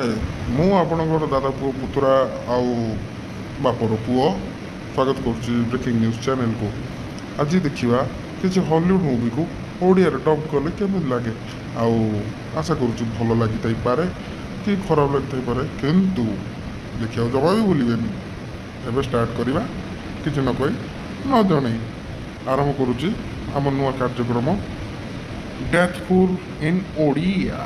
ମୁଁ ଆପଣଙ୍କର ଦାଦା ପୁଅ ପୁତୁରା ଆଉ ବାପର ପୁଅ ସ୍ୱାଗତ କରୁଛି ବ୍ରେକିଂ ନ୍ୟୁଜ୍ ଚ୍ୟାନେଲକୁ। ଆଜି ଦେଖିବା କିଛି ହଲିଉଡ଼ ମୁଭିକୁ ଓଡ଼ିଆରେ ଡବ୍ କଲେ କେମିତି ଲାଗେ। ଆଉ ଆଶା କରୁଛି ଭଲ ଲାଗିଥାଇପାରେ କି ଖରାପ ଲାଗିଥାଇପାରେ, କିନ୍ତୁ ଦେଖିବାକୁ ଜମା ବି ଭୁଲିବେନି। ଏବେ ଷ୍ଟାର୍ଟ କରିବା କିଛି ନ କହି ନ ଜଣେଇ। ଆରମ୍ଭ କରୁଛି ଆମ ନୂଆ କାର୍ଯ୍ୟକ୍ରମ ଡ୍ୟାଥପୁଲ୍ ଇନ୍ ଓଡ଼ିଆ।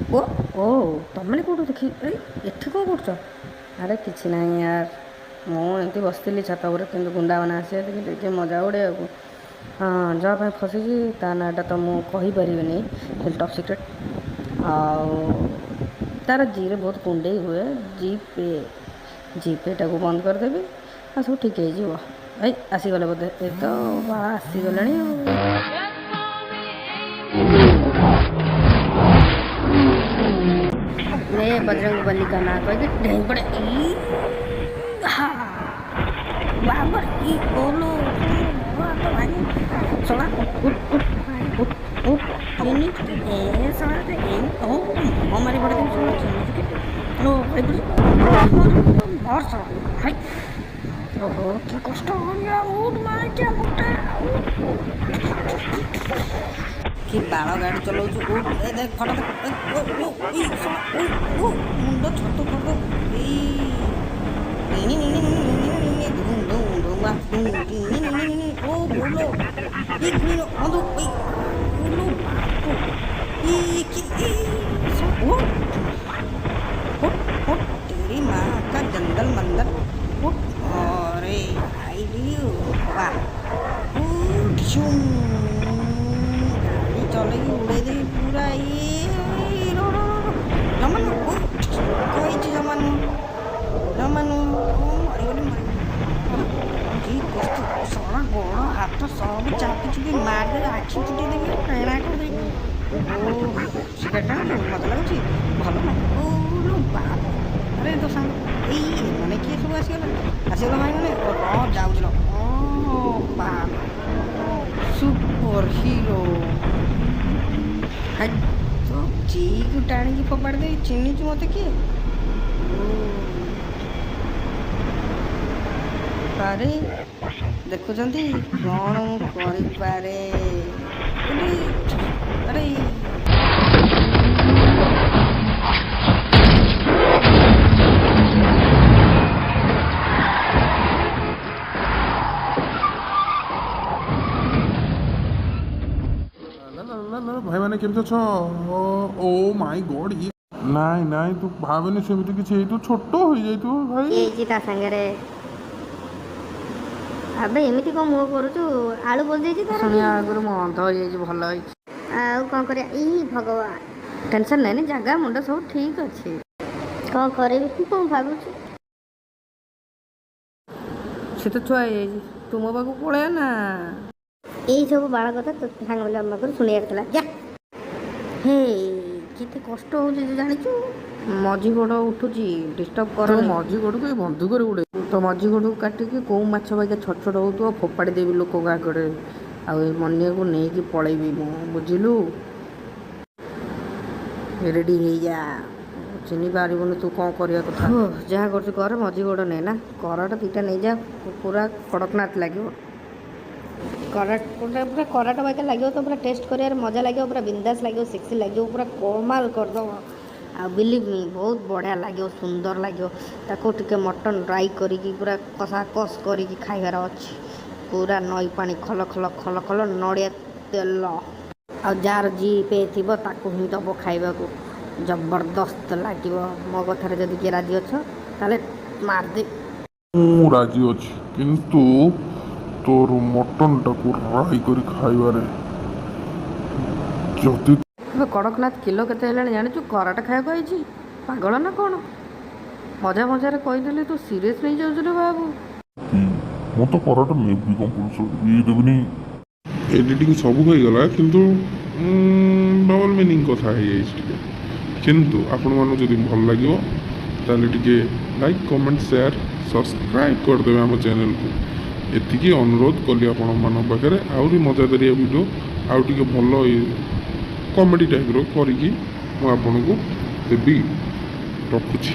ଓ ଓ ତମେ କେଉଁଠୁ ଦେଖି ଏଠି କ'ଣ କରୁଛ? ଆରେ କିଛି ନାହିଁ ୟାର, ମୁଁ ଏମିତି ବସିଥିଲି ଛାତ ଉପରେ, କିନ୍ତୁ ଗୁଣ୍ଡାମାନେ ଆସିବା ଦେଖି ଟିକେ ମଜା ଉଡ଼େଇବାକୁ। ହଁ, ଯାହା ପାଇଁ ଫସିଛି ତା ନାଁଟା ତ ମୁଁ କହିପାରିବିନି, କିନ୍ତୁ ଟପ୍ ସିକ୍ରେଟ୍। ଆଉ ତା'ର ଜିରେ ବହୁତ କୁଣ୍ଡେଇ ହୁଏ। ଜିପେଟାକୁ ବନ୍ଦ କରିଦେବି ଆଉ ସବୁ ଠିକ୍ ହେଇଯିବ। ଏଇ ଆସିଗଲେ ବୋଧେ, ଏ ତ ଆସିଗଲେଣି ଆଉ। बजरंग बली का नाम कहके पड़े बाबर की बोलो सोना हमारी बड़े ओहो क्या कष्ट हो गया क्या मोटा कि बाड़ गाड़ी चलाऊँ फटा मुंड छत कर तेरी माँ का जंगल मंदर अरे आई गाड़ी चलेगी उड़े दे पूरा जमानु कही जमानु जमानु सड़ा गोड़ हाथ सब चापी चुपी मार आखि फुटी देवी फेणा करदेवी सिगरेट मजा लगुच भल बाप अरे तो सांग मैंने किए सब आसगला भाई मैंने जाऊल बाप सुपर हिरो तो चीक टाणी फोपाड़ दे चिन्हीचु मत किए अरे देखुं कौन करे अरे भाई मैंने केमती अछ? ओ माय गॉड, ये नाई नाई तू भावेनी सेमती किछि तू छोट हो जाई तू भाई एजी ता संगरे अबे एमिति को मुह करूछु आलू बोल देछि तार सुनिया आगुर मो अंध हो जाई भल होई आ कोन करे ई भगवान टेंशन नै जगह मुंड सब ठीक अछि कोन करे कोन भाबुछु से तो छुआ तू मो बाबू पळे ना এই सब बाळ कथा तो सांग बोले अम्मा को सुनिया करला जा हे केते कष्ट हो जे जानिछु मझी गोड़ उठुची डिस्टर्ब कर मझी गोड़ को बंधुक उड़े तो मझी गोड़ काटिकी कौ माछ बाइका छोट छोट हो फोपाड़ी देवी लोक आगे आनिया को नहीं पलैबी मु बुझिलु रेडी हो जा चिन्ह पारबुन तू कौन करवा कथा जहाँ कर मझी गोड़ नहीं ना कराटा दुटा नहीं जा पूरा कड़कनाथ लगे पूरा कराटा बाइका लगे तो पूरा टेस्ट कर मजा लगे पूरा बिंदास लगे सेक्सी लगे पूरा कमाल करदेव आ बिलीव मी बहुत बढ़िया लगे सुंदर लगे ताको टिके मटन ड्राई करी पूरा कषा कस करी खाइबार अच्छी पूरा नई पानी खल खल खल खल नड़िया तेल आ जार जी पे थी ताकू ही दब खाइबा को जबरदस्त लगे मो कथार जदि किए राजी अछ ताले मारदे राजी अच्छी किंतु तोर मटन टाकू राई करी खाइबारे जदि कड़कनाथ किलो केते जानी कराटा खाया पागल ना कौन मजा मजार कहीदेली तू सीरीयस नहीं जाऊँ रे बाबू ମୁଁ ତ କରାଟା ନେବି କମ୍ପଲସରି ଦେବିନି। ଏଡ଼ିଟିଂ ସବୁ ହେଇଗଲା କିନ୍ତୁ ଡବଲ ମିନିଂ କଥା ହେଇଯାଇଛି ଟିକେ, କିନ୍ତୁ ଆପଣମାନଙ୍କୁ ଯଦି ଭଲ ଲାଗିବ ତାହେଲେ ଟିକେ ଲାଇକ୍ କମେଣ୍ଟ ସେୟାର ସବସ୍କ୍ରାଇବ୍ କରିଦେବେ ଆମ ଚ୍ୟାନେଲକୁ। ଏତିକି ଅନୁରୋଧ କଲି ଆପଣମାନଙ୍କ ପାଖରେ। ଆହୁରି ମଜାଦାରିଆ ଭିଡ଼ିଓ ଆଉ ଟିକେ ଭଲ କମେଡ଼ି ଟାଇପ୍ର କରିକି ମୁଁ ଆପଣଙ୍କୁ ଦେବି। ରଖୁଛି,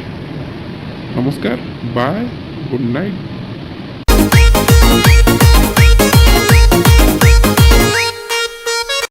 ନମସ୍କାର, ବାଏ, ଗୁଡ୍ ନାଇଟ୍।